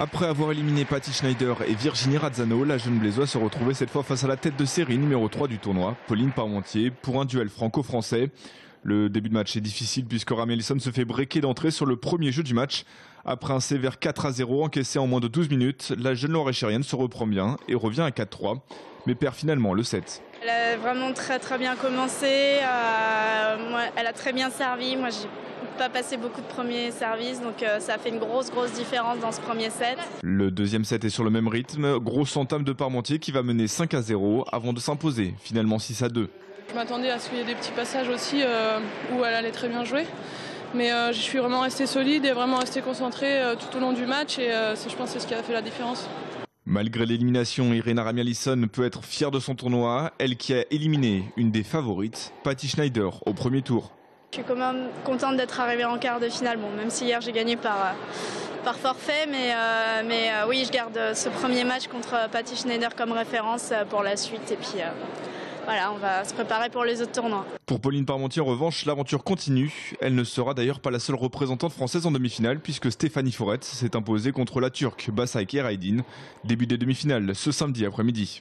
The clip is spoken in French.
Après avoir éliminé Patty Schneider et Virginie Razzano, la jeune Blésoise se retrouvait cette fois face à la tête de série numéro 3 du tournoi, Pauline Parmentier, pour un duel franco-français. Le début de match est difficile puisque Rami Ellison se fait breaker d'entrée sur le premier jeu du match. Après un sévère 4-0 encaissé en moins de 12 minutes, la jeune Loréchérienne se reprend bien et revient à 4-3, mais perd finalement le set. Elle a vraiment très bien commencé, elle a très bien servi, moi j'ai pas passé beaucoup de premiers services, donc ça a fait une grosse différence dans ce premier set. Le deuxième set est sur le même rythme, grosse entame de Parmentier qui va mener 5-0 avant de s'imposer, finalement 6-2. Je m'attendais à ce qu'il y ait des petits passages aussi où elle allait très bien jouer. Mais je suis vraiment restée solide et vraiment restée concentrée tout au long du match et je pense que c'est ce qui a fait la différence. Malgré l'élimination, Irina Rami Ellison peut être fière de son tournoi, elle qui a éliminé une des favorites, Patty Schneider, au premier tour. Je suis quand même contente d'être arrivée en quart de finale, bon, même si hier j'ai gagné par forfait, mais oui, je garde ce premier match contre Patty Schneider comme référence pour la suite et puis voilà, on va se préparer pour les autres tournois. Pour Pauline Parmentier, en revanche, l'aventure continue. Elle ne sera d'ailleurs pas la seule représentante française en demi-finale puisque Stéphanie Forret s'est imposée contre la Turque Basaike Eraydin. Début des demi-finales ce samedi après-midi.